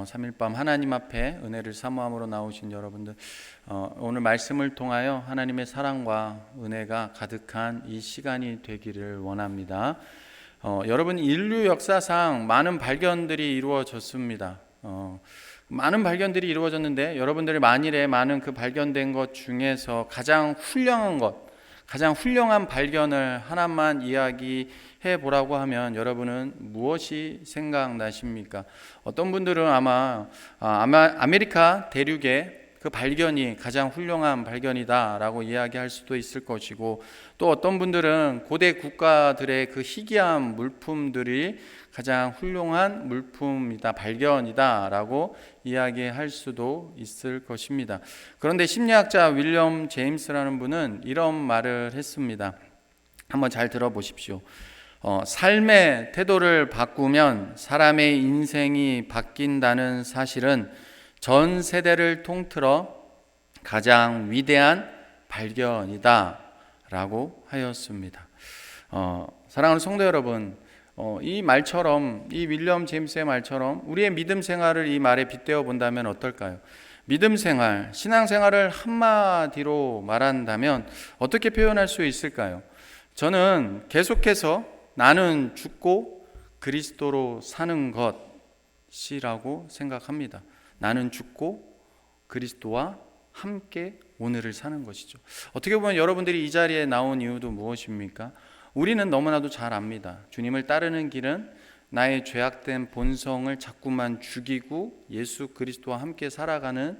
3일밤 하나님 앞에 은혜를 사모함으로 나오신 여러분들, 오늘 말씀을 통하여 하나님의 사랑과 은혜가 가득한 이 시간이 되기를 원합니다. 여러분, 인류 역사상 많은 발견들이 이루어졌습니다. 많은 발견들이 이루어졌는데 여러분들이 만일에 많은 그 발견된 것 중에서 가장 훌륭한 발견을 하나만 이야기해 보라고 하면 여러분은 무엇이 생각나십니까? 어떤 분들은 아마 아메리카 대륙의 그 발견이 가장 훌륭한 발견이다라고 이야기할 수도 있을 것이고, 또 어떤 분들은 고대 국가들의 그 희귀한 물품들이 가장 훌륭한 물품이다, 발견이다라고 이야기할 수도 있을 것입니다. 그런데 심리학자 윌리엄 제임스라는 분은 이런 말을 했습니다. 한번 잘 들어보십시오. 삶의 태도를 바꾸면 사람의 인생이 바뀐다는 사실은 전 세대를 통틀어 가장 위대한 발견이다 라고 하였습니다. 사랑하는 성도 여러분, 이 말처럼, 이 윌리엄 제임스의 말처럼 우리의 믿음 생활을 이 말에 빗대어 본다면 어떨까요? 믿음 생활, 신앙 생활을 한마디로 말한다면 어떻게 표현할 수 있을까요? 저는 계속해서 나는 죽고 그리스도로 사는 것이라고 생각합니다. 나는 죽고 그리스도와 함께 오늘을 사는 것이죠. 어떻게 보면 여러분들이 이 자리에 나온 이유도 무엇입니까? 우리는 너무나도 잘 압니다. 주님을 따르는 길은 나의 죄악된 본성을 자꾸만 죽이고 예수 그리스도와 함께 살아가는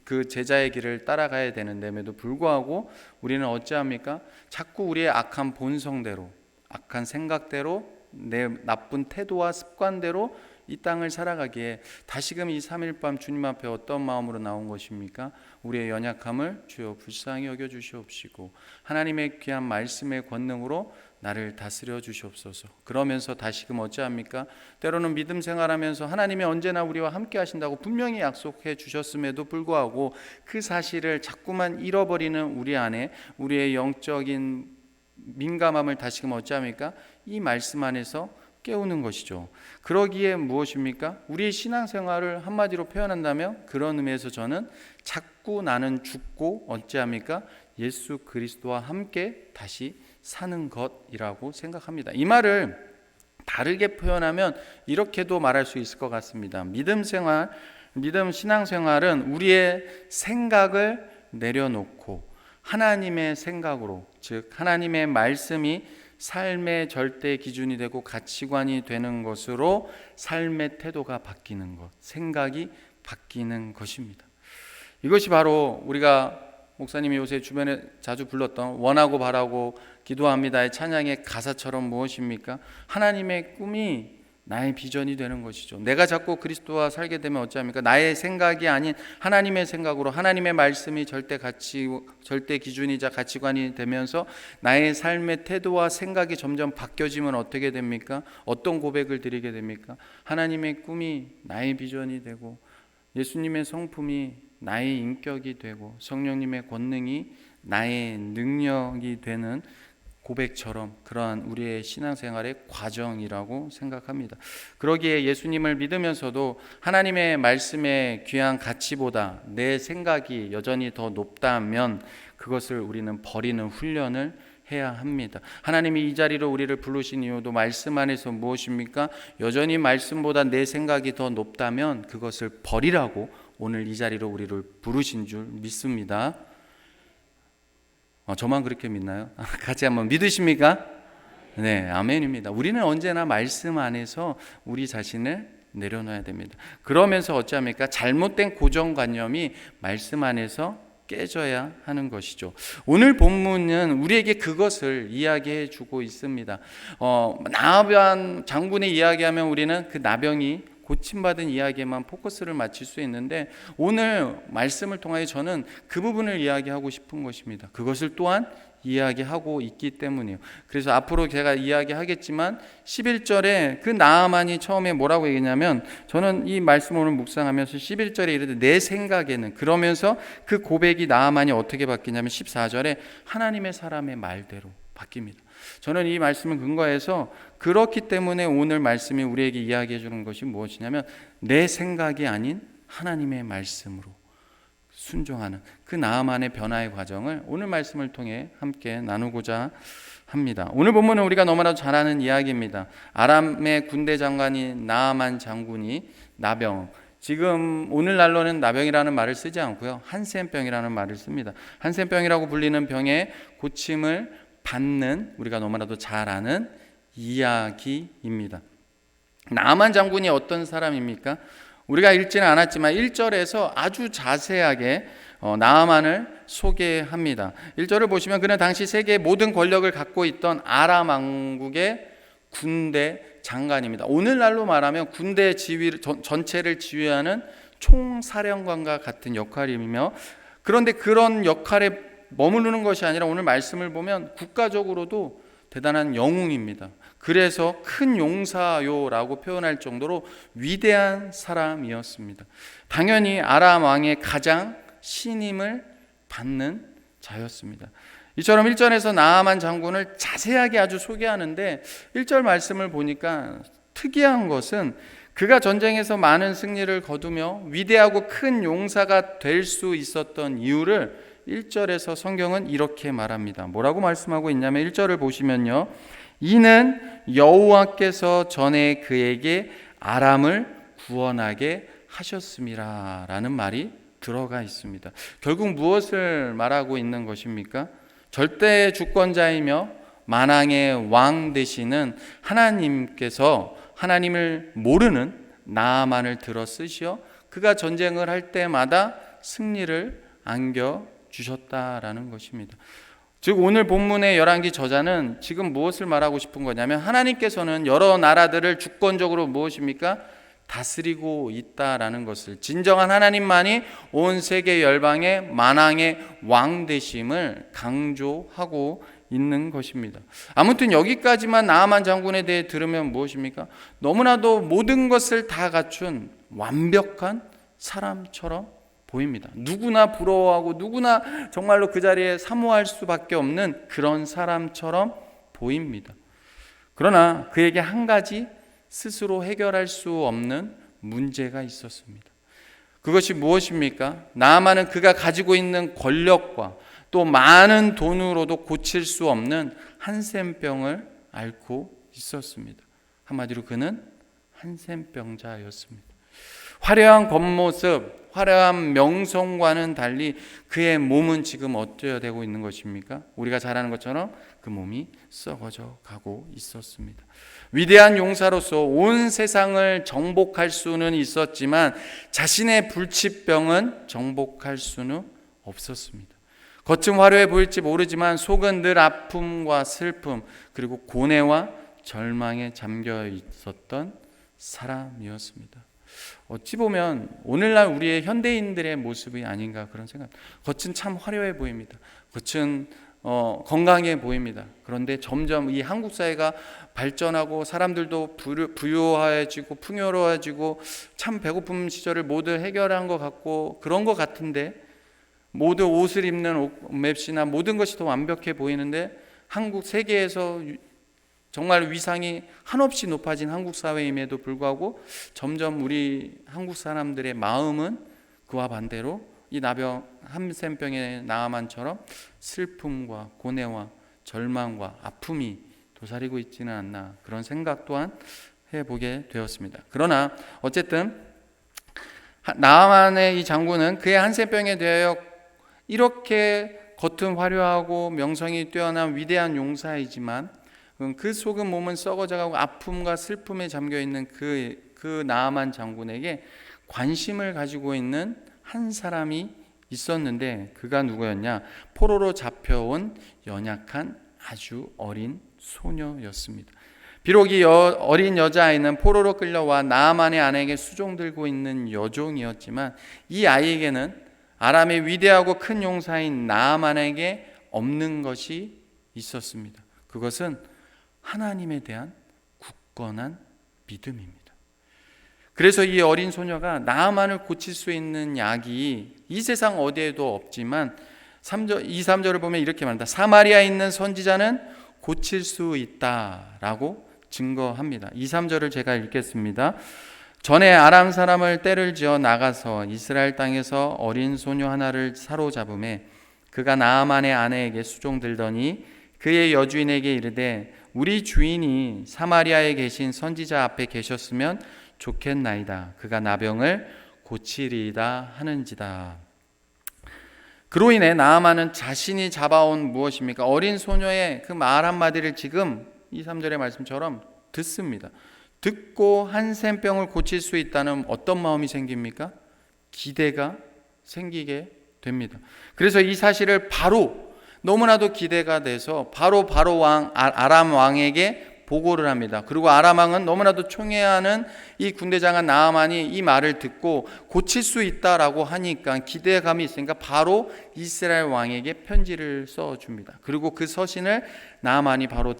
그 제자의 길을 따라가야 되는데에도 불구하고 우리는 어찌합니까? 자꾸 우리의 악한 본성대로, 악한 생각대로, 내 나쁜 태도와 습관대로 이 땅을 살아가기에 다시금 이 3일밤 주님 앞에 어떤 마음으로 나온 것입니까? 우리의 연약함을 주여 불쌍히 여겨 주시옵시고 하나님의 귀한 말씀의 권능으로 나를 다스려 주시옵소서. 그러면서 다시금 어찌합니까? 때로는 믿음 생활하면서 하나님이 언제나 우리와 함께 하신다고 분명히 약속해 주셨음에도 불구하고 그 사실을 자꾸만 잃어버리는 우리 안에 우리의 영적인 민감함을 다시금 어찌합니까? 이 말씀 안에서 깨우는 것이죠. 그러기에 무엇입니까? 우리의 신앙생활을 한마디로 표현한다면 그런 의미에서 저는 자꾸 나는 죽고 어찌합니까? 예수 그리스도와 함께 다시 사는 것이라고 생각합니다. 이 말을 다르게 표현하면 이렇게도 말할 수 있을 것 같습니다. 믿음 신앙생활은 우리의 생각을 내려놓고 하나님의 생각으로, 즉 하나님의 말씀이 삶의 절대 기준이 되고 가치관이 되는 것으로 삶의 태도가 바뀌는 것, 생각이 바뀌는 것입니다. 이것이 바로 우리가 목사님이 요새 주변에 자주 불렀던 원하고 바라고 기도합니다의 찬양의 가사처럼 무엇입니까? 하나님의 꿈이 나의 비전이 되는 것이죠. 내가 자꾸 그리스도와 살게 되면 어찌합니까? 나의 생각이 아닌 하나님의 생각으로 하나님의 말씀이 절대 기준이자 가치관이 되면서 나의 삶의 태도와 생각이 점점 바뀌어지면 어떻게 됩니까? 어떤 고백을 드리게 됩니까? 하나님의 꿈이 나의 비전이 되고 예수님의 성품이 나의 인격이 되고 성령님의 권능이 나의 능력이 되는 고백처럼 그러한 우리의 신앙생활의 과정이라고 생각합니다. 그러기에 예수님을 믿으면서도 하나님의 말씀의 귀한 가치보다 내 생각이 여전히 더 높다면 그것을 우리는 버리는 훈련을 해야 합니다. 하나님이 이 자리로 우리를 부르신 이유도 말씀 안에서 무엇입니까? 여전히 말씀보다 내 생각이 더 높다면 그것을 버리라고 오늘 이 자리로 우리를 부르신 줄 믿습니다. 저만 그렇게 믿나요? 같이 한번 믿으십니까? 네, 아멘입니다. 우리는 언제나 말씀 안에서 우리 자신을 내려놔야 됩니다. 그러면서 어찌합니까? 잘못된 고정관념이 말씀 안에서 깨져야 하는 것이죠. 오늘 본문은 우리에게 그것을 이야기해 주고 있습니다. 나병 장군의 이야기하면 우리는 그 나병이 고침받은 이야기에만 포커스를 맞출 수 있는데 오늘 말씀을 통하여 저는 그 부분을 이야기하고 싶은 것입니다. 그것을 또한 이야기하고 있기 때문이에요. 그래서 앞으로 제가 이야기하겠지만 11절에 그 나아만이 처음에 뭐라고 얘기냐면 저는 이 말씀 오늘 묵상하면서 11절에 이르되 내 생각에는 그러면서 그 고백이 나아만이 어떻게 바뀌냐면 14절에 하나님의 사람의 말대로 바뀝니다. 저는 이 말씀을 근거해서 그렇기 때문에 오늘 말씀이 우리에게 이야기해 주는 것이 무엇이냐면 내 생각이 아닌 하나님의 말씀으로 순종하는 그 나아만의 변화의 과정을 오늘 말씀을 통해 함께 나누고자 합니다. 오늘 본문은 우리가 너무나도 잘 아는 이야기입니다. 아람의 군대 장관인 나아만 장군이 나병, 지금 오늘날로는 나병이라는 말을 쓰지 않고요, 한센병이라는 말을 씁니다. 한센병이라고 불리는 병의 고침을 받는 우리가 너무나도 잘 아는 이야기입니다. 나아만 장군이 어떤 사람입니까? 우리가 읽지는 않았지만 1절에서 아주 자세하게 나아만을 소개합니다. 1절을 보시면 그는 당시 세계의 모든 권력을 갖고 있던 아람 왕국의 군대 장관입니다. 오늘날로 말하면 군대 지휘 전체를 지휘하는 총사령관과 같은 역할이며, 그런데 그런 역할에 머무르는 것이 아니라 오늘 말씀을 보면 국가적으로도 대단한 영웅입니다. 그래서 큰 용사요라고 표현할 정도로 위대한 사람이었습니다. 당연히 아람 왕의 가장 신임을 받는 자였습니다. 이처럼 1절에서 나아만 장군을 자세하게 아주 소개하는데 1절 말씀을 보니까 특이한 것은 그가 전쟁에서 많은 승리를 거두며 위대하고 큰 용사가 될 수 있었던 이유를 1절에서 성경은 이렇게 말합니다. 뭐라고 말씀하고 있냐면 1절을 보시면요, 이는 여호와께서 전에 그에게 아람을 구원하게 하셨음이라 라는 말이 들어가 있습니다. 결국 무엇을 말하고 있는 것입니까? 절대 주권자이며 만왕의 왕 되시는 하나님께서 하나님을 모르는 나아만을 들어 쓰시어 그가 전쟁을 할 때마다 승리를 안겨주셨다라는 것입니다. 즉 오늘 본문의 열왕기 저자는 지금 무엇을 말하고 싶은 거냐면 하나님께서는 여러 나라들을 주권적으로 무엇입니까? 다스리고 있다라는 것을, 진정한 하나님만이 온 세계 열방의 만왕의 왕 되심을 강조하고 있는 것입니다. 아무튼 여기까지만 나아만 장군에 대해 들으면 무엇입니까? 너무나도 모든 것을 다 갖춘 완벽한 사람처럼 보입니다. 누구나 부러워하고 누구나 정말로 그 자리에 사모할 수밖에 없는 그런 사람처럼 보입니다. 그러나 그에게 한 가지 스스로 해결할 수 없는 문제가 있었습니다. 그것이 무엇입니까? 나아만은 그가 가지고 있는 권력과 또 많은 돈으로도 고칠 수 없는 한센병을 앓고 있었습니다. 한마디로 그는 한센병자였습니다. 화려한 겉모습, 화려한 명성과는 달리 그의 몸은 지금 어떠해야 되고 있는 것입니까? 우리가 잘 아는 것처럼 그 몸이 썩어져 가고 있었습니다. 위대한 용사로서 온 세상을 정복할 수는 있었지만 자신의 불치병은 정복할 수는 없었습니다. 겉은 화려해 보일지 모르지만 속은 늘 아픔과 슬픔 그리고 고뇌와 절망에 잠겨 있었던 사람이었습니다. 어찌 보면 오늘날 우리의 현대인들의 모습이 아닌가 그런 생각. 겉은 참 화려해 보입니다. 겉은 건강해 보입니다. 그런데 점점 이 한국 사회가 발전하고 사람들도 부유해지고 풍요로워지고 참 배고픔 시절을 모두 해결한 것 같고 그런 것 같은데, 모두 옷을 입는 맵시나 모든 것이 더 완벽해 보이는데 한국 세계에서 정말 위상이 한없이 높아진 한국 사회임에도 불구하고 점점 우리 한국 사람들의 마음은 그와 반대로 이 한센병의 나아만처럼 슬픔과 고뇌와 절망과 아픔이 도사리고 있지는 않나 그런 생각 또한 해보게 되었습니다. 그러나 어쨌든 나아만의 이 장군은 그의 한센병에 대하여 이렇게 겉은 화려하고 명성이 뛰어난 위대한 용사이지만 그 속은 몸은 썩어져가고 아픔과 슬픔에 잠겨있는 그 나아만 장군에게 관심을 가지고 있는 한 사람이 있었는데 그가 누구였냐? 포로로 잡혀온 연약한 아주 어린 소녀였습니다. 비록 이 어린 여자아이는 포로로 끌려와 나아만의 아내에게 수종 들고 있는 여종이었지만 이 아이에게는 아람의 위대하고 큰 용사인 나아만에게 없는 것이 있었습니다. 그것은 하나님에 대한 굳건한 믿음입니다. 그래서 이 어린 소녀가 나아만을 고칠 수 있는 약이 이 세상 어디에도 없지만 2, 3절을 보면 이렇게 말합니다. 사마리아에 있는 선지자는 고칠 수 있다라고 증거합니다. 2, 3절을 제가 읽겠습니다. 전에 아람 사람을 떼를 지어 나가서 이스라엘 땅에서 어린 소녀 하나를 사로잡음에 그가 나아만의 아내에게 수종들더니 그의 여주인에게 이르되 우리 주인이 사마리아에 계신 선지자 앞에 계셨으면 좋겠나이다. 그가 나병을 고치리이다 하는지다. 그로 인해 나아만은 자신이 잡아온 무엇입니까? 어린 소녀의 그 말 한마디를 지금 2, 3절의 말씀처럼 듣습니다. 듣고 한센병을 고칠 수 있다는 어떤 마음이 생깁니까? 기대가 생기게 됩니다. 그래서 이 사실을 바로 너무나도 기대가 돼서 바로 아람 왕에게 보고를 합니다. 그리고 아람 왕은 너무나도 총애하는 이 군대장한 나아만이 이 말을 듣고 고칠 수 있다라고 하니까 기대감이 있으니까 바로 이스라엘 왕에게 편지를 써줍니다. 그리고 그 서신을 나아만이 바로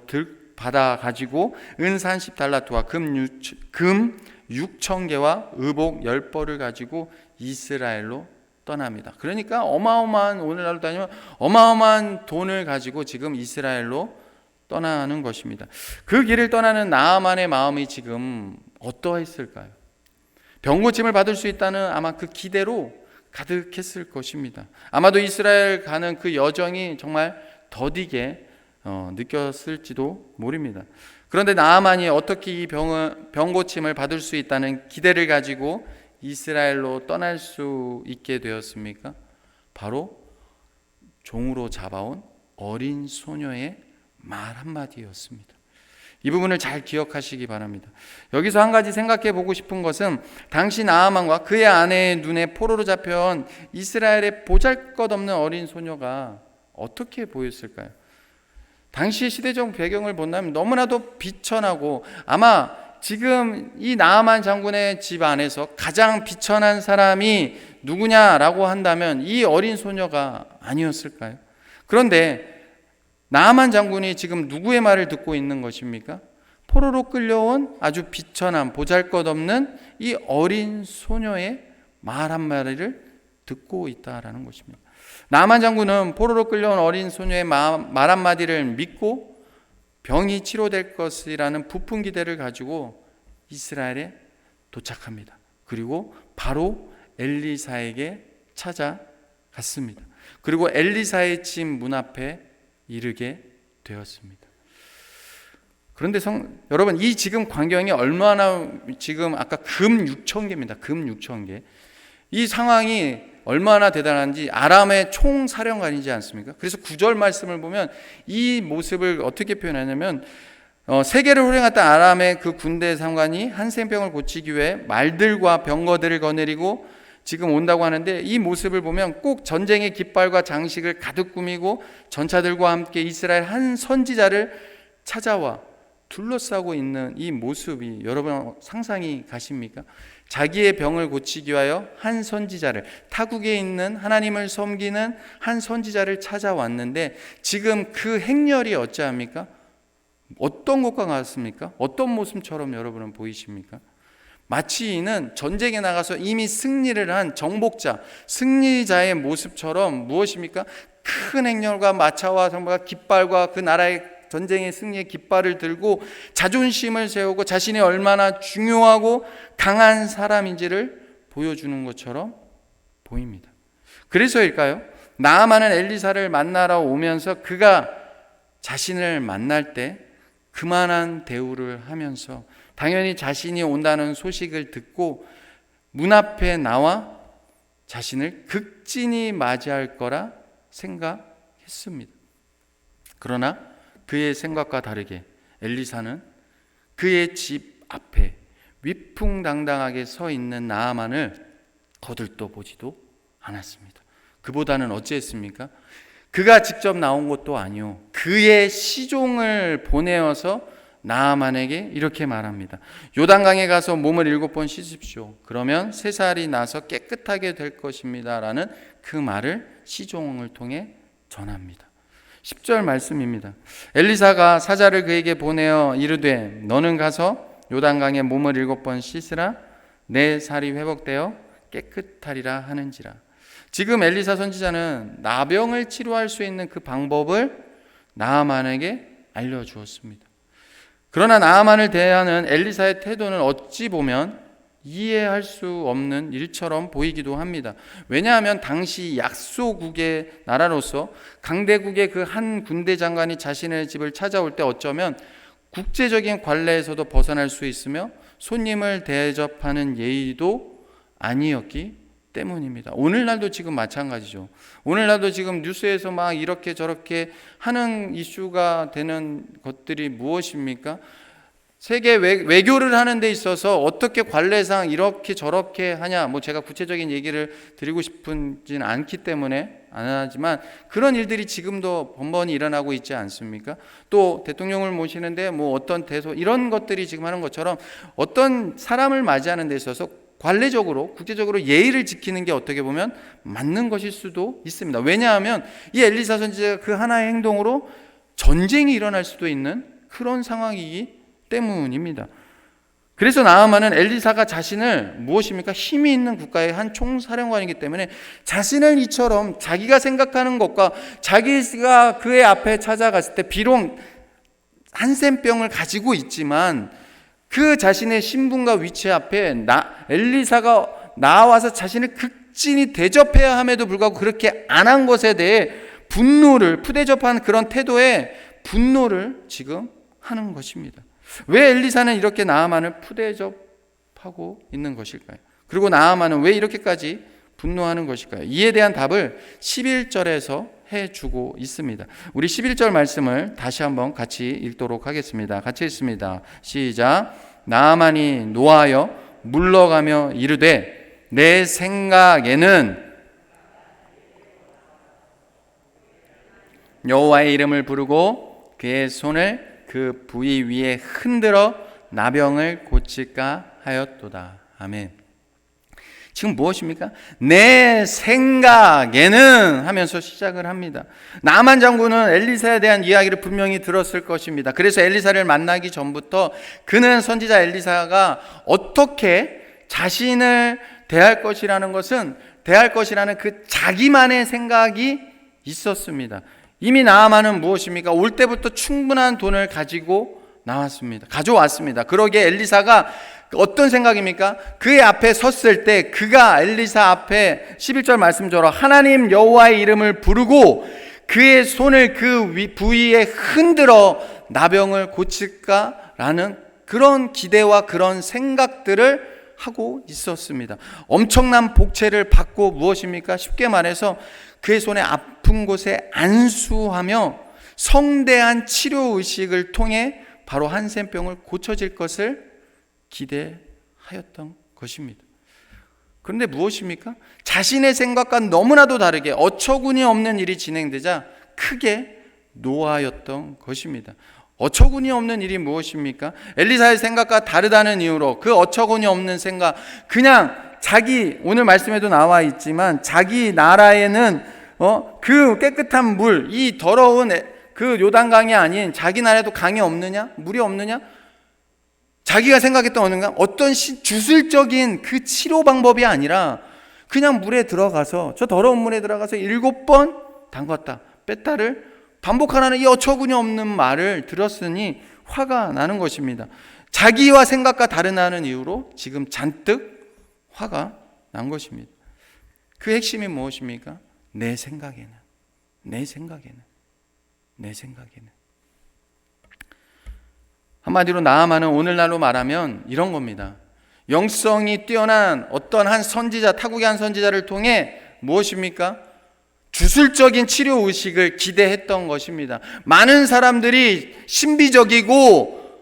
받아 가지고 은 30달란트와 금 6,000개와 의복 10벌을 가지고 이스라엘로 떠납니다. 그러니까 어마어마한, 오늘날로 따지면 어마어마한 돈을 가지고 지금 이스라엘로 떠나는 것입니다. 그 길을 떠나는 나아만의 마음이 지금 어떠했을까요? 병고침을 받을 수 있다는 아마 그 기대로 가득했을 것입니다. 아마도 이스라엘 가는 그 여정이 정말 더디게 느꼈을지도 모릅니다. 그런데 나아만이 어떻게 이 병고침을 받을 수 있다는 기대를 가지고 이스라엘로 떠날 수 있게 되었습니까? 바로 종으로 잡아온 어린 소녀의 말 한마디였습니다. 이 부분을 잘 기억하시기 바랍니다. 여기서 한 가지 생각해 보고 싶은 것은 당시 나아만과 그의 아내의 눈에 포로로 잡혀온 이스라엘의 보잘것없는 어린 소녀가 어떻게 보였을까요? 당시 시대적 배경을 본다면 너무나도 비천하고, 아마 지금 이 나아만 장군의 집 안에서 가장 비천한 사람이 누구냐라고 한다면 이 어린 소녀가 아니었을까요? 그런데 나아만 장군이 지금 누구의 말을 듣고 있는 것입니까? 포로로 끌려온 아주 비천한 보잘것없는 이 어린 소녀의 말 한마디를 듣고 있다라는 것입니다. 나아만 장군은 포로로 끌려온 어린 소녀의 말 한마디를 믿고 병이 치료될 것이라는 부푼 기대를 가지고 이스라엘에 도착합니다. 그리고 바로 엘리사에게 찾아갔습니다. 그리고 엘리사의 집 문 앞에 이르게 되었습니다. 그런데 여러분, 이 지금 광경이 얼마나, 지금 아까 금 6,000개입니다. 금 6,000개. 이 상황이 얼마나 대단한지 아람의 총사령관이지 않습니까? 그래서 9절 말씀을 보면 이 모습을 어떻게 표현하냐면, 세계를 호령했던 아람의 그 군대 상관이 한센병을 고치기 위해 말들과 병거들을 거느리고 지금 온다고 하는데, 이 모습을 보면 꼭 전쟁의 깃발과 장식을 가득 꾸미고 전차들과 함께 이스라엘 한 선지자를 찾아와 둘러싸고 있는 이 모습이 여러분 상상이 가십니까? 자기의 병을 고치기 위하여 한 선지자를, 타국에 있는 하나님을 섬기는 한 선지자를 찾아왔는데, 지금 그 행렬이 어찌합니까? 어떤 것과 같습니까? 어떤 모습처럼 여러분은 보이십니까? 마치 이는 전쟁에 나가서 이미 승리를 한 정복자, 승리자의 모습처럼 무엇입니까? 큰 행렬과 마차와 깃발과 그 나라의 전쟁의 승리의 깃발을 들고 자존심을 세우고 자신이 얼마나 중요하고 강한 사람인지를 보여주는 것처럼 보입니다. 그래서일까요? 나아만은 엘리사를 만나러 오면서 그가 자신을 만날 때 그만한 대우를 하면서 당연히 자신이 온다는 소식을 듣고 문 앞에 나와 자신을 극진히 맞이할 거라 생각했습니다. 그러나 그의 생각과 다르게 엘리사는 그의 집 앞에 위풍당당하게 서 있는 나아만을 거들떠보지도 않았습니다. 그보다는 어찌했습니까? 그가 직접 나온 것도 아니요, 그의 시종을 보내어서 나아만에게 이렇게 말합니다. 요단강에 가서 몸을 7번 씻으십시오. 그러면 새살이 나서 깨끗하게 될 것입니다. 라는 그 말을 시종을 통해 전합니다. 10절 말씀입니다. 엘리사가 사자를 그에게 보내어 이르되 너는 가서 요단강에 몸을 7번 씻으라. 내 살이 회복되어 깨끗하리라 하는지라. 지금 엘리사 선지자는 나병을 치료할 수 있는 그 방법을 나아만에게 알려주었습니다. 그러나 나아만을 대하는 엘리사의 태도는 어찌 보면 이해할 수 없는 일처럼 보이기도 합니다. 왜냐하면 당시 약소국의 나라로서 강대국의 그 한 군대 장관이 자신의 집을 찾아올 때 어쩌면 국제적인 관례에서도 벗어날 수 있으며 손님을 대접하는 예의도 아니었기 때문입니다. 오늘날도 지금 마찬가지죠. 오늘날도 지금 뉴스에서 막 이렇게 저렇게 하는 이슈가 되는 것들이 무엇입니까? 세계 외교를 하는 데 있어서 어떻게 관례상 이렇게 저렇게 하냐, 뭐 제가 구체적인 얘기를 드리고 싶지는 않기 때문에 안 하지만 그런 일들이 지금도 번번이 일어나고 있지 않습니까? 또 대통령을 모시는데 뭐 어떤 대소 이런 것들이 지금 하는 것처럼 어떤 사람을 맞이하는 데 있어서 관례적으로 국제적으로 예의를 지키는 게 어떻게 보면 맞는 것일 수도 있습니다. 왜냐하면 이 엘리사 선지자가 그 하나의 행동으로 전쟁이 일어날 수도 있는 그런 상황이기 때문입니다. 그래서 나아만은 엘리사가 자신을 무엇입니까? 힘이 있는 국가의 한 총사령관이기 때문에 자신을 이처럼 자기가 생각하는 것과 자기가 그의 앞에 찾아갔을 때 비록 한센병을 가지고 있지만 그 자신의 신분과 위치 앞에 엘리사가 나와서 자신을 극진히 대접해야 함에도 불구하고 그렇게 안 한 것에 대해 분노를 푸대접한 그런 태도에 분노를 지금 하는 것입니다. 왜 엘리사는 이렇게 나아만을 푸대접하고 있는 것일까요? 그리고 나아만은 왜 이렇게까지 분노하는 것일까요? 이에 대한 답을 11절에서 해주고 있습니다. 우리 11절 말씀을 다시 한번 같이 읽도록 하겠습니다. 같이 읽습니다. 시작. 나아만이 노하여 물러가며 이르되 내 생각에는 여호와의 이름을 부르고 그의 손을 그 부위 위에 흔들어 나병을 고칠까 하였도다. 아멘. 지금 무엇입니까? 내 생각에는 하면서 시작을 합니다. 나만 장군은 엘리사에 대한 이야기를 분명히 들었을 것입니다. 그래서 엘리사를 만나기 전부터 그는 선지자 엘리사가 어떻게 자신을 대할 것이라는 그 자기만의 생각이 있었습니다. 이미 나아만은 무엇입니까? 올 때부터 충분한 돈을 가져왔습니다. 그러기에 엘리사가 어떤 생각입니까? 그의 앞에 섰을 때 그가 엘리사 앞에 11절 말씀대로 하나님 여호와의 이름을 부르고 그의 손을 그 부위에 흔들어 나병을 고칠까라는 그런 기대와 그런 생각들을 하고 있었습니다. 엄청난 복채를 받고 무엇입니까? 쉽게 말해서 그의 손의 아픈 곳에 안수하며 성대한 치료 의식을 통해 바로 한센병을 고쳐질 것을 기대하였던 것입니다. 그런데 무엇입니까? 자신의 생각과 너무나도 다르게 어처구니 없는 일이 진행되자 크게 노하였던 것입니다. 어처구니 없는 일이 무엇입니까? 엘리사의 생각과 다르다는 이유로 그 어처구니 없는 생각, 그냥 오늘 말씀에도 나와 있지만 자기 나라에는 그 깨끗한 물, 이 더러운 그 요단강이 아닌 자기 나라에도 강이 없느냐? 물이 없느냐? 자기가 생각했던 어떤 주술적인 그 치료 방법이 아니라 그냥 물에 들어가서 저 더러운 물에 들어가서 7번 담갔다 뺐다를 반복하라는 이 어처구니 없는 말을 들었으니 화가 나는 것입니다. 자기와 생각과 다르다는 이유로 지금 잔뜩 화가 난 것입니다. 그 핵심이 무엇입니까? 내 생각에는 한마디로 나아만은 오늘날로 말하면 이런 겁니다. 영성이 뛰어난 어떤 한 선지자, 타국의 한 선지자를 통해 무엇입니까? 주술적인 치료 의식을 기대했던 것입니다. 많은 사람들이 신비적이고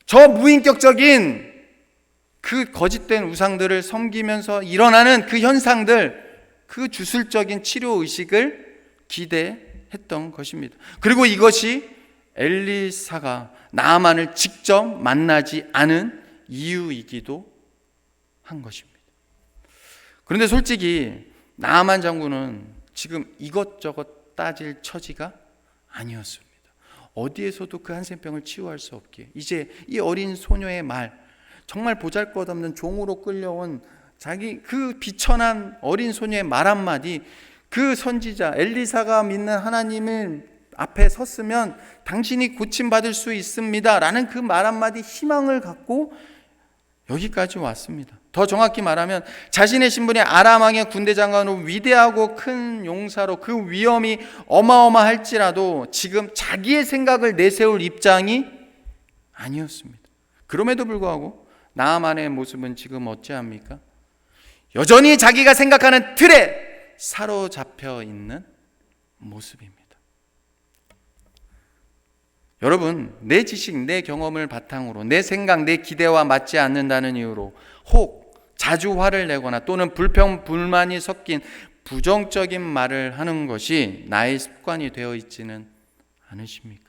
저 무인격적인 그 거짓된 우상들을 섬기면서 일어나는 그 현상들, 그 주술적인 치료 의식을 기대했던 것입니다. 그리고 이것이 엘리사가 나아만을 직접 만나지 않은 이유이기도 한 것입니다. 그런데 솔직히 나아만 장군은 지금 이것저것 따질 처지가 아니었습니다. 어디에서도 그 한센병을 치유할 수 없기에 이제 이 어린 소녀의 말, 정말 보잘것없는 종으로 끌려온 자기 그 비천한 어린 소녀의 말 한마디, 그 선지자 엘리사가 믿는 하나님을 앞에 섰으면 당신이 고침받을 수 있습니다 라는 그 말 한마디 희망을 갖고 여기까지 왔습니다. 더 정확히 말하면 자신의 신분이 아람 왕의 군대 장관으로 위대하고 큰 용사로 그 위엄이 어마어마할지라도 지금 자기의 생각을 내세울 입장이 아니었습니다. 그럼에도 불구하고 나아만의 모습은 지금 어찌합니까? 여전히 자기가 생각하는 틀에 사로잡혀 있는 모습입니다. 여러분, 내 지식, 내 경험을 바탕으로 내 생각, 내 기대와 맞지 않는다는 이유로 혹 자주 화를 내거나 또는 불평, 불만이 섞인 부정적인 말을 하는 것이 나의 습관이 되어 있지는 않으십니까?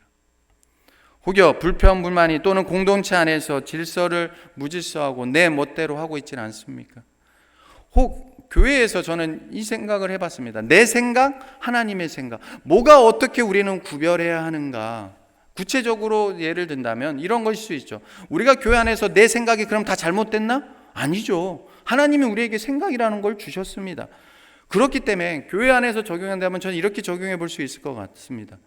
혹여 불평, 불만이 또는 공동체 안에서 질서를 무질서하고 내 멋대로 하고 있지는 않습니까? 혹 교회에서 저는 이 생각을 해봤습니다. 내 생각, 하나님의 생각, 뭐가 어떻게 우리는 구별해야 하는가? 구체적으로 예를 든다면 이런 것일 수 있죠. 우리가 교회 안에서 내 생각이 그럼 다 잘못됐나? 아니죠. 하나님이 우리에게 생각이라는 걸 주셨습니다. 그렇기 때문에 교회 안에서 적용한다면 저는 이렇게 적용해 볼 수 있을 것 같습니다.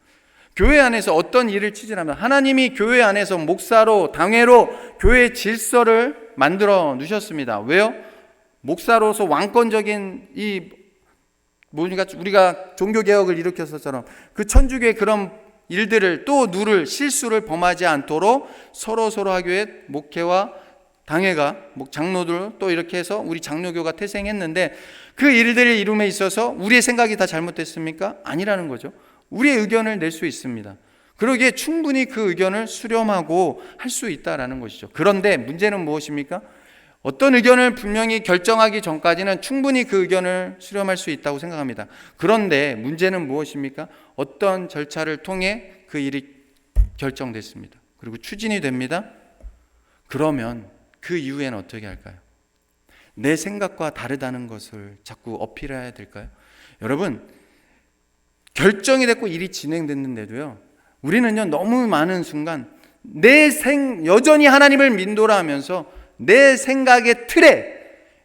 교회 안에서 어떤 일을 치질하면 하나님이 교회 안에서 목사로, 당회로 교회의 질서를 만들어 놓으셨습니다. 왜요? 목사로서 왕권적인 우리가 종교개혁을 일으켰었처럼 그 천주교의 그런 일들을 또 누를 실수를 범하지 않도록 서로 하교의 목회와 당회가 장로들 또 이렇게 해서 우리 장로교가 태생했는데 그 일들을 이룸에 있어서 우리의 생각이 다 잘못됐습니까? 아니라는 거죠. 우리의 의견을 낼 수 있습니다. 그러기에 충분히 그 의견을 수렴하고 할 수 있다라는 것이죠. 그런데 문제는 무엇입니까? 어떤 의견을 분명히 결정하기 전까지는 충분히 그 의견을 수렴할 수 있다고 생각합니다. 그런데 문제는 무엇입니까? 어떤 절차를 통해 그 일이 결정됐습니다. 그리고 추진이 됩니다. 그러면 그 이후에는 어떻게 할까요? 내 생각과 다르다는 것을 자꾸 어필해야 될까요? 여러분, 결정이 됐고 일이 진행됐는데도요, 우리는요 너무 많은 순간 여전히 하나님을 믿노라 하면서 내 생각의 틀에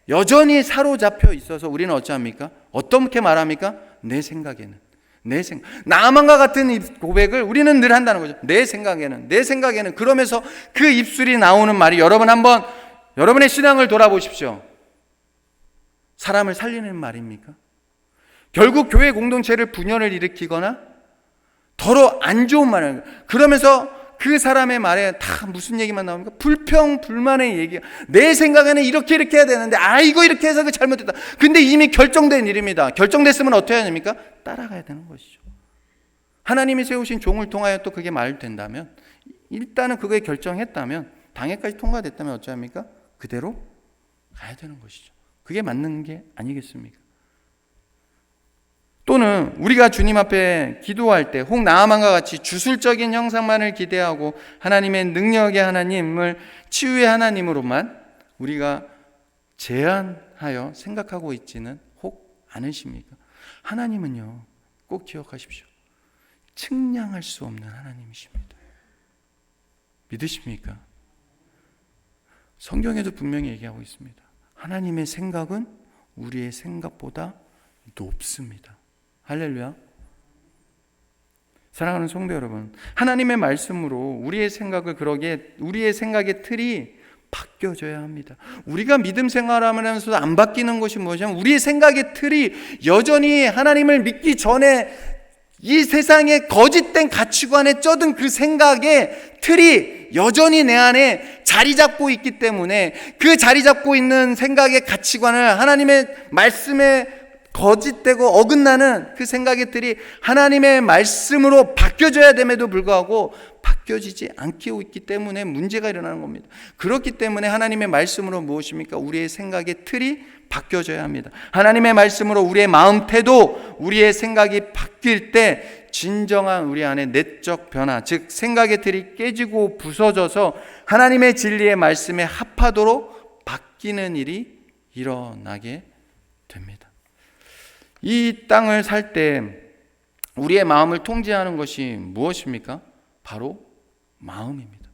여전히 사로잡혀 있어서 우리는 어찌합니까? 어떻게 말합니까? 내 생각에는 나만과 같은 이 고백을 우리는 늘 한다는 거죠. 내 생각에는 그러면서 그 입술이 나오는 말이 여러분 한번 여러분의 신앙을 돌아보십시오. 사람을 살리는 말입니까? 결국 교회 공동체를 분열을 일으키거나 더러 안 좋은 말을 그러면서 그 사람의 말에 다 무슨 얘기만 나옵니까? 불평, 불만의 얘기. 내 생각에는 이렇게 해야 되는데 이거 이렇게 해서 그 잘못됐다. 근데 이미 결정된 일입니다. 결정됐으면 어떻게 해야 됩니까? 따라가야 되는 것이죠. 하나님이 세우신 종을 통하여 또 그게 말된다면 일단은 그거에 결정했다면 당회까지 통과됐다면 어찌합니까? 그대로 가야 되는 것이죠. 그게 맞는 게 아니겠습니까? 또는 우리가 주님 앞에 기도할 때 혹 나아만과 같이 주술적인 형상만을 기대하고 하나님의 능력의 하나님을 치유의 하나님으로만 우리가 제한하여 생각하고 있지는 혹 않으십니까? 하나님은요, 꼭 기억하십시오. 측량할 수 없는 하나님이십니다. 믿으십니까? 성경에도 분명히 얘기하고 있습니다. 하나님의 생각은 우리의 생각보다 높습니다. 할렐루야. 사랑하는 성도 여러분, 하나님의 말씀으로 우리의 생각의 틀이 바뀌어져야 합니다. 우리가 믿음 생활하면서도 안 바뀌는 것이 무엇이냐면 우리의 생각의 틀이 여전히 하나님을 믿기 전에 이 세상의 거짓된 가치관에 쩌든 그 생각의 틀이 여전히 내 안에 자리 잡고 있기 때문에 그 자리 잡고 있는 생각의 가치관을 하나님의 말씀에 거짓되고 어긋나는 그 생각의 틀이 하나님의 말씀으로 바뀌어져야 됨에도 불구하고 바뀌어지지 않고 있기 때문에 문제가 일어나는 겁니다. 그렇기 때문에 하나님의 말씀으로 무엇입니까? 우리의 생각의 틀이 바뀌어져야 합니다. 하나님의 말씀으로 우리의 마음 태도, 우리의 생각이 바뀔 때 진정한 우리 안에 내적 변화, 즉 생각의 틀이 깨지고 부서져서 하나님의 진리의 말씀에 합하도록 바뀌는 일이 일어나게 됩니다. 이 땅을 살 때 우리의 마음을 통제하는 것이 무엇입니까? 바로 마음입니다.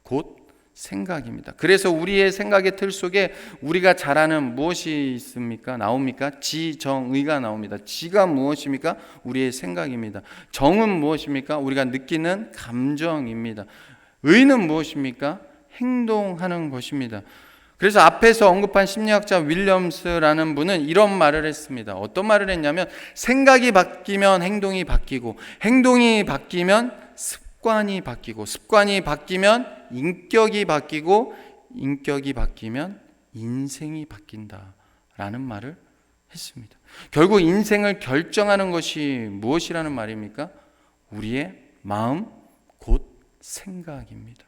곧 생각입니다. 그래서 우리의 생각의 틀 속에 우리가 잘 아는 무엇이 있습니까? 나옵니까? 지정의가 나옵니다. 지가 무엇입니까? 우리의 생각입니다. 정은 무엇입니까? 우리가 느끼는 감정입니다. 의는 무엇입니까? 행동하는 것입니다. 그래서 앞에서 언급한 심리학자 윌리엄스라는 분은 이런 말을 했습니다. 어떤 말을 했냐면, 생각이 바뀌면 행동이 바뀌고, 행동이 바뀌면 습관이 바뀌고, 습관이 바뀌면 인격이 바뀌고, 인격이 바뀌면 인생이 바뀐다라는 말을 했습니다. 결국 인생을 결정하는 것이 무엇이라는 말입니까? 우리의 마음, 곧 생각입니다.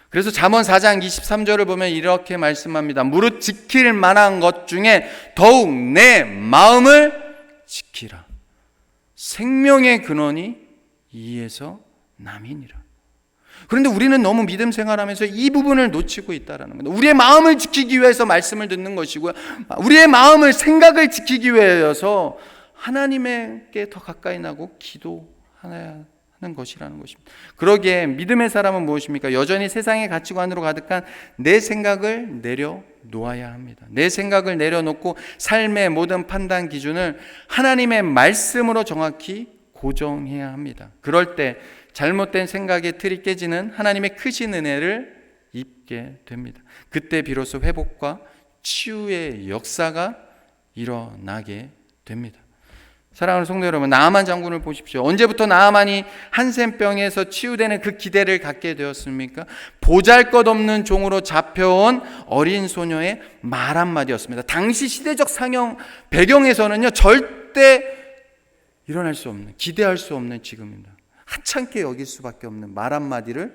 그래서 잠언 4장 23절을 보면 이렇게 말씀합니다. 무릇 지킬 만한 것 중에 더욱 내 마음을 지키라. 생명의 근원이 이에서 남이니라. 그런데 우리는 너무 믿음 생활하면서 이 부분을 놓치고 있다는 겁니다. 우리의 마음을 지키기 위해서 말씀을 듣는 것이고요, 우리의 마음을, 생각을 지키기 위해서 하나님께 더 가까이 나고 기도하는 것이라는 것입니다. 그러기에 믿음의 사람은 무엇입니까? 여전히 세상의 가치관으로 가득한 내 생각을 내려놓아야 합니다. 내 생각을 내려놓고 삶의 모든 판단 기준을 하나님의 말씀으로 정확히 고정해야 합니다. 그럴 때 잘못된 생각의 틀이 깨지는 하나님의 크신 은혜를 입게 됩니다. 그때 비로소 회복과 치유의 역사가 일어나게 됩니다. 사랑하는 성도 여러분, 나아만 장군을 보십시오. 언제부터 나아만이 한센병에서 치유되는 그 기대를 갖게 되었습니까? 보잘것없는 종으로 잡혀온 어린 소녀의 말 한마디였습니다. 당시 시대적 상형 배경에서는요, 절대 일어날 수 없는, 기대할 수 없는 지금입니다. 하찮게 여길 수밖에 없는 말 한마디를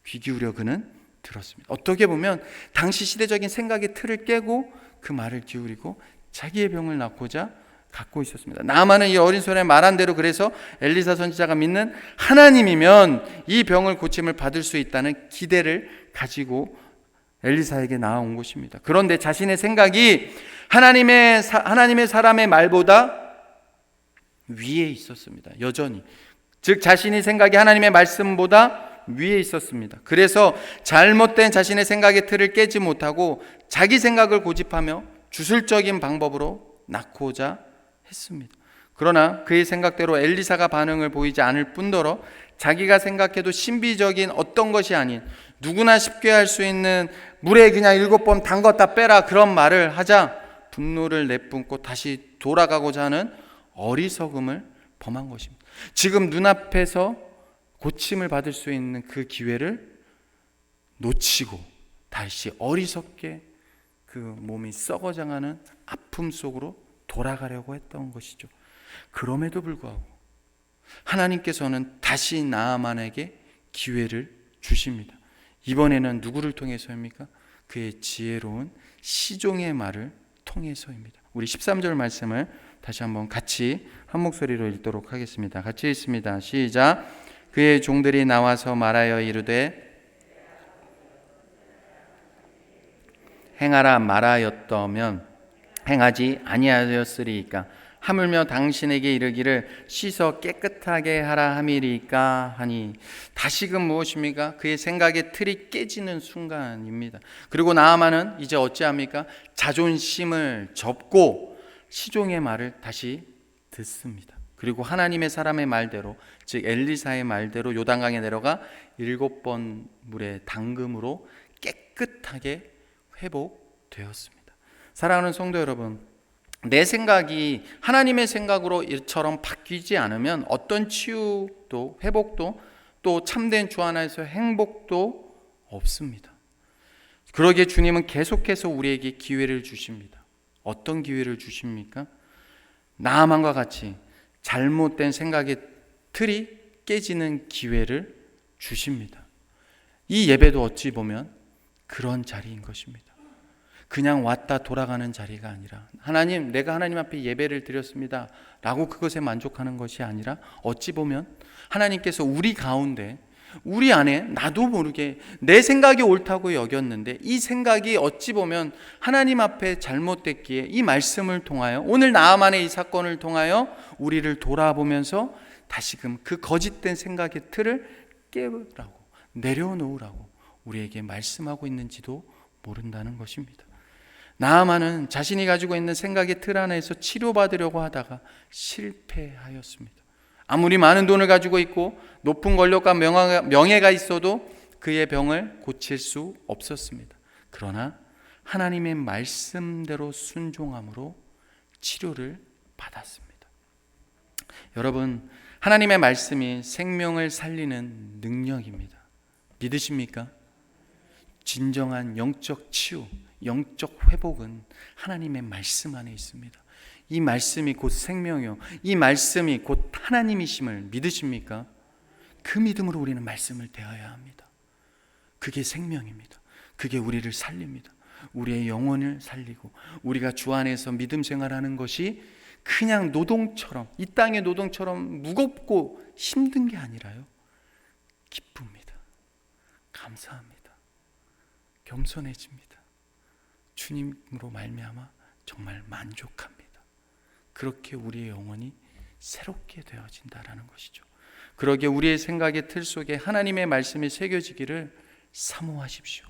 귀 기울여 그는 들었습니다. 어떻게 보면 당시 시대적인 생각의 틀을 깨고 그 말을 기울이고 자기의 병을 낫고자 갖고 있었습니다. 나아만은 이 어린 소년의 말한 대로, 그래서 엘리사 선지자가 믿는 하나님이면 이 병을 고침을 받을 수 있다는 기대를 가지고 엘리사에게 나아온 것입니다. 그런데 자신의 생각이 하나님의 사람의 말보다 위에 있었습니다. 여전히. 즉 자신의 생각이 하나님의 말씀보다 위에 있었습니다. 그래서 잘못된 자신의 생각의 틀을 깨지 못하고 자기 생각을 고집하며 주술적인 방법으로 낳고자 했습니다. 그러나 그의 생각대로 엘리사가 반응을 보이지 않을 뿐더러 자기가 생각해도 신비적인 어떤 것이 아닌 누구나 쉽게 할 수 있는 물에 그냥 7번 담갔다 빼라, 그런 말을 하자 분노를 내뿜고 다시 돌아가고자 하는 어리석음을 범한 것입니다. 지금 눈앞에서 고침을 받을 수 있는 그 기회를 놓치고 다시 어리석게 그 몸이 썩어져가는 아픔 속으로 돌아가려고 했던 것이죠. 그럼에도 불구하고 하나님께서는 다시 나아만에게 기회를 주십니다. 이번에는 누구를 통해서입니까? 그의 지혜로운 시종의 말을 통해서입니다. 우리 13절 말씀을 다시 한번 같이 한 목소리로 읽도록 하겠습니다. 같이 읽습니다. 시작. 그의 종들이 나와서 말하여 이르되 행하라 말하였더면 행하지 아니하였으리이까. 하물며 당신에게 이르기를 씻어 깨끗하게 하라 함이리이까 하니. 다시금 무엇입니까? 그의 생각의 틀이 깨지는 순간입니다. 그리고 나아만은 이제 어찌합니까? 자존심을 접고 시종의 말을 다시 듣습니다. 그리고 하나님의 사람의 말대로, 즉 엘리사의 말대로 요단강에 내려가 7번 물에 담금으로 깨끗하게 회복되었습니다. 사랑하는 성도 여러분, 내 생각이 하나님의 생각으로 이처럼 바뀌지 않으면 어떤 치유도 회복도 또 참된 주 안에서 행복도 없습니다. 그러기에 주님은 계속해서 우리에게 기회를 주십니다. 어떤 기회를 주십니까? 나아만과 같이 잘못된 생각의 틀이 깨지는 기회를 주십니다. 이 예배도 어찌 보면 그런 자리인 것입니다. 그냥 왔다 돌아가는 자리가 아니라, 하나님, 내가 하나님 앞에 예배를 드렸습니다 라고 그것에 만족하는 것이 아니라, 어찌 보면 하나님께서 우리 가운데, 우리 안에 나도 모르게 내 생각이 옳다고 여겼는데 이 생각이 어찌 보면 하나님 앞에 잘못됐기에 이 말씀을 통하여, 오늘 나아만의 이 사건을 통하여 우리를 돌아보면서 다시금 그 거짓된 생각의 틀을 깨우라고, 내려놓으라고, 우리에게 말씀하고 있는지도 모른다는 것입니다. 나아만은 자신이 가지고 있는 생각의 틀 안에서 치료받으려고 하다가 실패하였습니다. 아무리 많은 돈을 가지고 있고 높은 권력과 명예가 있어도 그의 병을 고칠 수 없었습니다. 그러나 하나님의 말씀대로 순종함으로 치료를 받았습니다. 여러분, 하나님의 말씀이 생명을 살리는 능력입니다. 믿으십니까? 진정한 영적 치유, 영적 회복은 하나님의 말씀 안에 있습니다. 이 말씀이 곧 생명이요, 이 말씀이 곧 하나님이심을 믿으십니까? 그 믿음으로 우리는 말씀을 대해야 합니다. 그게 생명입니다. 그게 우리를 살립니다. 우리의 영혼을 살리고 우리가 주 안에서 믿음 생활하는 것이 그냥 노동처럼, 이 땅의 노동처럼 무겁고 힘든 게 아니라요, 기쁩니다. 감사합니다. 겸손해집니다. 주님으로 말미암아 정말 만족합니다. 그렇게 우리의 영혼이 새롭게 되어진다라는 것이죠. 그러기에 우리의 생각의 틀 속에 하나님의 말씀이 새겨지기를 사모하십시오.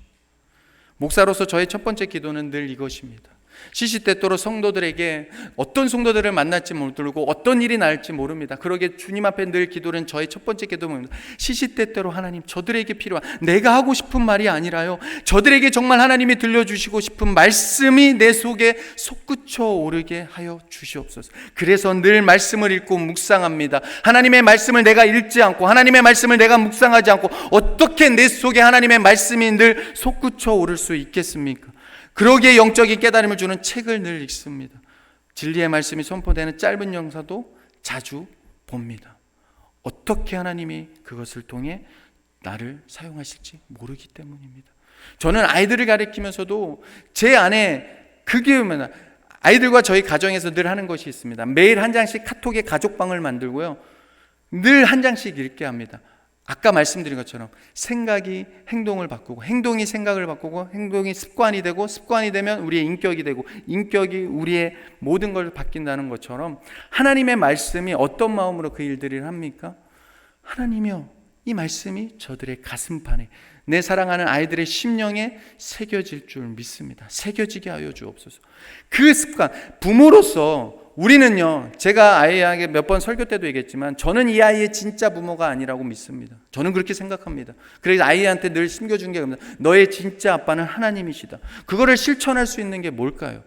목사로서 저의 첫 번째 기도는 늘 이것입니다. 시시때때로 성도들에게 어떤 성도들을 만날지 모르고 어떤 일이 날지 모릅니다. 그러기에 주님 앞에 늘 기도는 저의 첫 번째 기도입니다. 시시때때로 하나님, 저들에게 필요한, 내가 하고 싶은 말이 아니라요, 저들에게 정말 하나님이 들려주시고 싶은 말씀이 내 속에 솟구쳐 오르게 하여 주시옵소서. 그래서 늘 말씀을 읽고 묵상합니다. 하나님의 말씀을 내가 읽지 않고, 하나님의 말씀을 내가 묵상하지 않고 어떻게 내 속에 하나님의 말씀이 늘 솟구쳐 오를 수 있겠습니까? 그러기에 영적인 깨달음을 주는 책을 늘 읽습니다. 진리의 말씀이 선포되는 짧은 영상도 자주 봅니다. 어떻게 하나님이 그것을 통해 나를 사용하실지 모르기 때문입니다. 저는 아이들을 가르치면서도 제 안에 그게 아이들과 저희 가정에서 늘 하는 것이 있습니다. 매일 한 장씩 카톡에 가족방을 만들고요, 늘 한 장씩 읽게 합니다. 아까 말씀드린 것처럼 생각이 행동을 바꾸고, 행동이 생각을 바꾸고, 행동이 습관이 되고, 습관이 되면 우리의 인격이 되고, 인격이 우리의 모든 걸 바뀐다는 것처럼 하나님의 말씀이 어떤 마음으로 그 일들을 합니까? 하나님이여, 이 말씀이 저들의 가슴판에, 내 사랑하는 아이들의 심령에 새겨질 줄 믿습니다. 새겨지게 하여 주옵소서. 그 습관, 부모로서 우리는요, 제가 아이에게 몇 번 설교 때도 얘기했지만 저는 이 아이의 진짜 부모가 아니라고 믿습니다. 저는 그렇게 생각합니다. 그래서 아이한테 늘 심겨준 게 너의 진짜 아빠는 하나님이시다. 그거를 실천할 수 있는 게 뭘까요?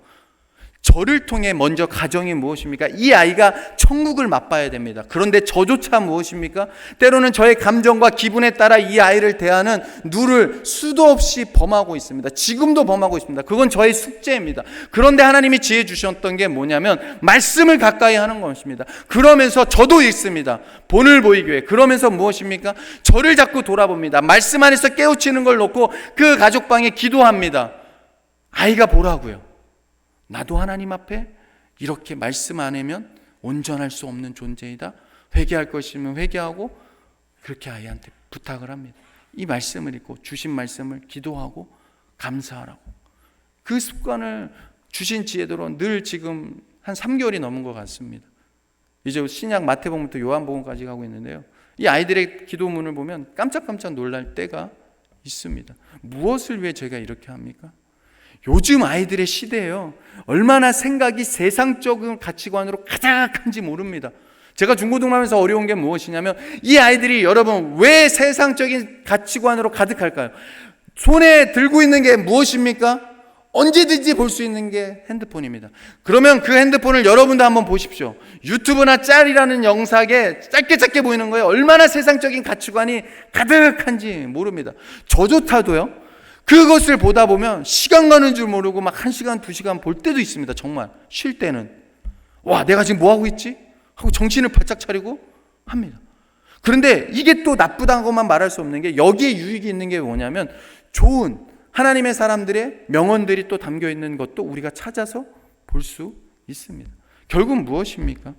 저를 통해 먼저 가정이 무엇입니까? 이 아이가 천국을 맛봐야 됩니다. 그런데 저조차 무엇입니까? 때로는 저의 감정과 기분에 따라 이 아이를 대하는 누를 수도 없이 범하고 있습니다. 지금도 범하고 있습니다. 그건 저의 숙제입니다. 그런데 하나님이 지혜 주셨던 게 뭐냐면 말씀을 가까이 하는 것입니다. 그러면서 저도 읽습니다. 본을 보이기 위해. 그러면서 무엇입니까? 저를 자꾸 돌아봅니다. 말씀 안에서 깨우치는 걸 놓고 그 가족방에 기도합니다. 아이가 보라고요. 나도 하나님 앞에 이렇게 말씀 안 하면 온전할 수 없는 존재이다. 회개할 것이면 회개하고, 그렇게 아이한테 부탁을 합니다. 이 말씀을 읽고 주신 말씀을 기도하고 감사하라고. 그 습관을 주신 지혜대로 늘 지금 한 3개월이 넘은 것 같습니다. 이제 신약 마태복음부터 요한복음까지 가고 있는데요, 이 아이들의 기도문을 보면 깜짝깜짝 놀랄 때가 있습니다. 무엇을 위해 제가 이렇게 합니까? 요즘 아이들의 시대예요. 얼마나 생각이 세상적인 가치관으로 가득한지 모릅니다. 제가 중고등학교에서 어려운 게 무엇이냐면, 이 아이들이, 여러분, 왜 세상적인 가치관으로 가득할까요? 손에 들고 있는 게 무엇입니까? 언제든지 볼 수 있는 게 핸드폰입니다. 그러면 그 핸드폰을 여러분도 한번 보십시오. 유튜브나 짤이라는 영상에 짧게 보이는 거예요. 얼마나 세상적인 가치관이 가득한지 모릅니다. 저조차도요, 그것을 보다 보면 시간 가는 줄 모르고 막 1시간, 2시간 볼 때도 있습니다. 정말 쉴 때는 와, 내가 지금 뭐 하고 있지? 하고 정신을 바짝 차리고 합니다. 그런데 이게 또 나쁘다고만 말할 수 없는 게, 여기에 유익이 있는 게 뭐냐면, 좋은 하나님의 사람들의 명언들이 또 담겨 있는 것도 우리가 찾아서 볼 수 있습니다. 결국 무엇입니까?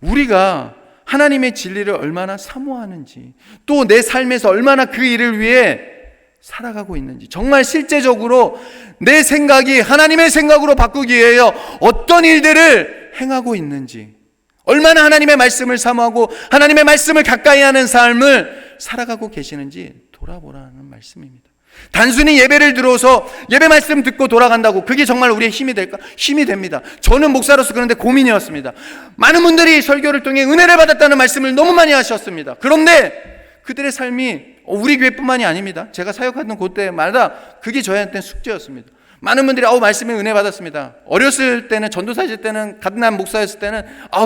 우리가 하나님의 진리를 얼마나 사모하는지, 또 내 삶에서 얼마나 그 일을 위해 살아가고 있는지, 정말 실제적으로 내 생각이 하나님의 생각으로 바꾸기 위하여 어떤 일들을 행하고 있는지, 얼마나 하나님의 말씀을 사모하고 하나님의 말씀을 가까이 하는 삶을 살아가고 계시는지 돌아보라는 말씀입니다. 단순히 예배를 들어서 예배 말씀 듣고 돌아간다고 그게 정말 우리의 힘이 될까? 힘이 됩니다. 저는 목사로서 그런데 고민이었습니다. 많은 분들이 설교를 통해 은혜를 받았다는 말씀을 너무 많이 하셨습니다. 그런데 그들의 삶이 우리 교회뿐만이 아닙니다. 제가 사역하던 그때마다 그게 저희한테는 숙제였습니다. 많은 분들이 말씀에 은혜 받았습니다. 어렸을 때는, 전도사실 때는, 갓난 목사였을 때는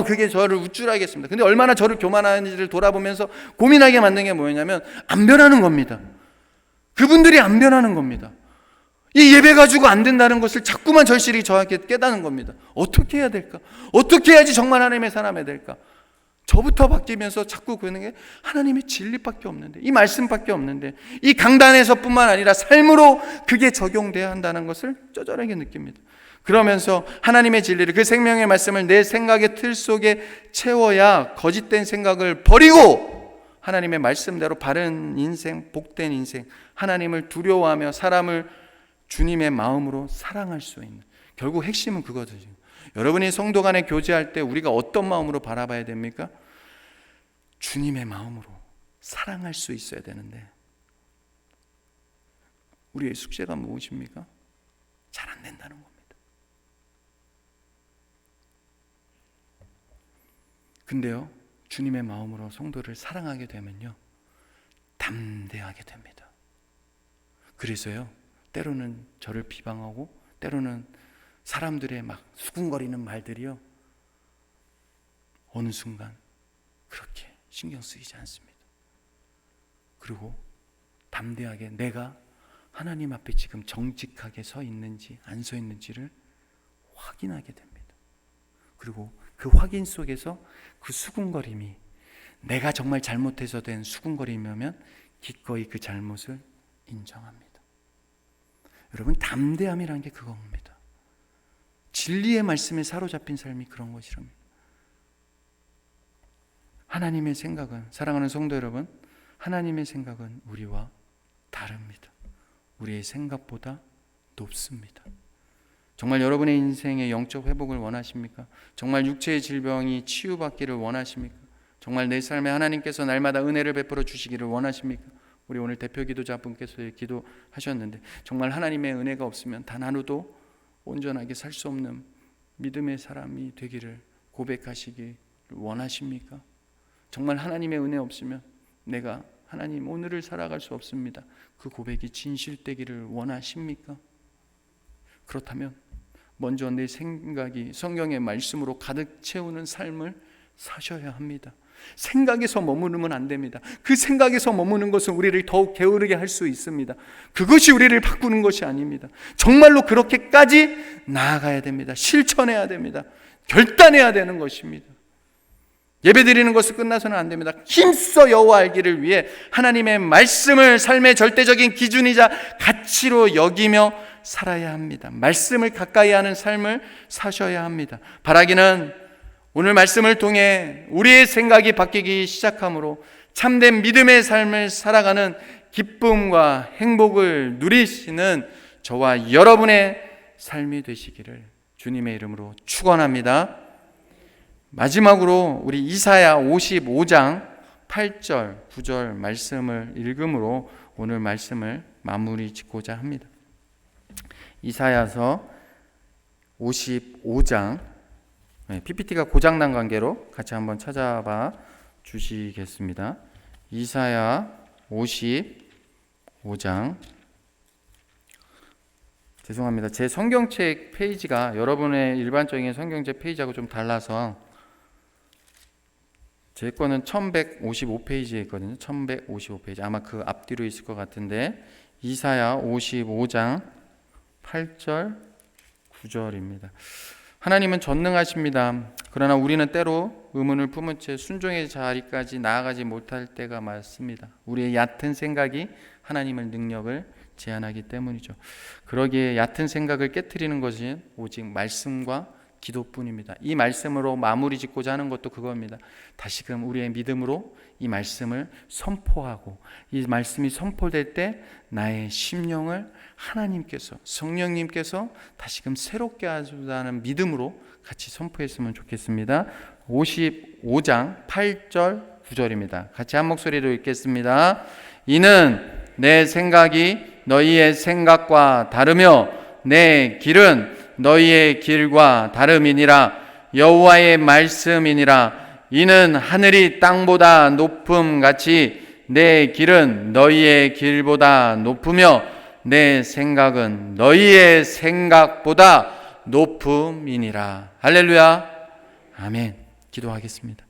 그게 저를 우쭐하게 했습니다. 근데 얼마나 저를 교만하는지를 돌아보면서 고민하게 만든 게 뭐였냐면 안 변하는 겁니다. 그분들이 안 변하는 겁니다. 이 예배 가지고 안 된다는 것을 자꾸만 절실히 저한테 깨닫는 겁니다. 어떻게 해야 될까? 어떻게 해야지 정말 하나님의 사람이 될까? 저부터 바뀌면서 자꾸 그러는 게 하나님의 진리밖에 없는데, 이 말씀밖에 없는데, 이 강단에서뿐만 아니라 삶으로 그게 적용돼야 한다는 것을 쩌절하게 느낍니다. 그러면서 하나님의 진리를, 그 생명의 말씀을 내 생각의 틀 속에 채워야 거짓된 생각을 버리고 하나님의 말씀대로 바른 인생, 복된 인생, 하나님을 두려워하며 사람을 주님의 마음으로 사랑할 수 있는, 결국 핵심은 그거죠. 여러분이 성도 간에 교제할 때 우리가 어떤 마음으로 바라봐야 됩니까? 주님의 마음으로 사랑할 수 있어야 되는데 우리의 숙제가 무엇입니까? 잘 안 된다는 겁니다. 근데요, 주님의 마음으로 성도를 사랑하게 되면요, 담대하게 됩니다. 그래서요, 때로는 저를 비방하고 때로는 사람들의 막 수군거리는 말들이요, 어느 순간 그렇게 신경 쓰이지 않습니다. 그리고 담대하게 내가 하나님 앞에 지금 정직하게 서 있는지 안 서 있는지를 확인하게 됩니다. 그리고 그 확인 속에서 그 수군거림이 내가 정말 잘못해서 된 수군거림이면 기꺼이 그 잘못을 인정합니다. 여러분, 담대함이라는 게 그겁니다. 진리의 말씀에 사로잡힌 삶이 그런 것이랍니다. 하나님의 생각은, 사랑하는 성도 여러분, 하나님의 생각은 우리와 다릅니다. 우리의 생각보다 높습니다. 정말 여러분의 인생의 영적 회복을 원하십니까? 정말 육체의 질병이 치유받기를 원하십니까? 정말 내 삶에 하나님께서 날마다 은혜를 베풀어 주시기를 원하십니까? 우리 오늘 대표 기도자분께서 기도하셨는데, 정말 하나님의 은혜가 없으면 단 하루도 온전하게 살 수 없는 믿음의 사람이 되기를 고백하시기 원하십니까? 정말 하나님의 은혜 없으면 내가 하나님 오늘을 살아갈 수 없습니다, 그 고백이 진실되기를 원하십니까? 그렇다면 먼저 내 생각이 성경의 말씀으로 가득 채우는 삶을 사셔야 합니다. 생각에서 머무르면 안 됩니다. 그 생각에서 머무는 것은 우리를 더욱 게으르게 할 수 있습니다. 그것이 우리를 바꾸는 것이 아닙니다. 정말로 그렇게까지 나아가야 됩니다. 실천해야 됩니다. 결단해야 되는 것입니다. 예배드리는 것은 끝나서는 안 됩니다. 힘써 여호와 알기를 위해 하나님의 말씀을 삶의 절대적인 기준이자 가치로 여기며 살아야 합니다. 말씀을 가까이 하는 삶을 사셔야 합니다. 바라기는 오늘 말씀을 통해 우리의 생각이 바뀌기 시작함으로 참된 믿음의 삶을 살아가는 기쁨과 행복을 누리시는 저와 여러분의 삶이 되시기를 주님의 이름으로 축원합니다. 마지막으로 우리 이사야 55장 8절 9절 말씀을 읽음으로 오늘 말씀을 마무리 짓고자 합니다. 이사야서 55장, PPT가 고장난 관계로 같이 한번 찾아봐 주시겠습니다. 이사야 55장, 죄송합니다. 제 성경책 페이지가 여러분의 일반적인 성경책 페이지하고 좀 달라서 제 거는 1155페이지에 있거든요. 1155페이지. 아마 그 앞뒤로 있을 것 같은데, 이사야 55장 8절 9절입니다. 하나님은 전능하십니다. 그러나 우리는 때로 의문을 품은 채 순종의 자리까지 나아가지 못할 때가 많습니다. 우리의 얕은 생각이 하나님의 능력을 제한하기 때문이죠. 그러기에 얕은 생각을 깨트리는 것이 오직 말씀과 기도뿐입니다. 이 말씀으로 마무리 짓고자 하는 것도 그겁니다. 다시금 우리의 믿음으로 이 말씀을 선포하고, 이 말씀이 선포될 때 나의 심령을 하나님께서, 성령님께서 다시금 새롭게 하시다는 믿음으로 같이 선포했으면 좋겠습니다. 55장 8절 9절입니다. 같이 한 목소리로 읽겠습니다. 이는 내 생각이 너희의 생각과 다르며 내 길은 너희의 길과 다름이니라. 여호와의 말씀이니라. 이는 하늘이 땅보다 높음 같이 내 길은 너희의 길보다 높으며 내 생각은 너희의 생각보다 높음이니라. 할렐루야. 아멘. 기도하겠습니다.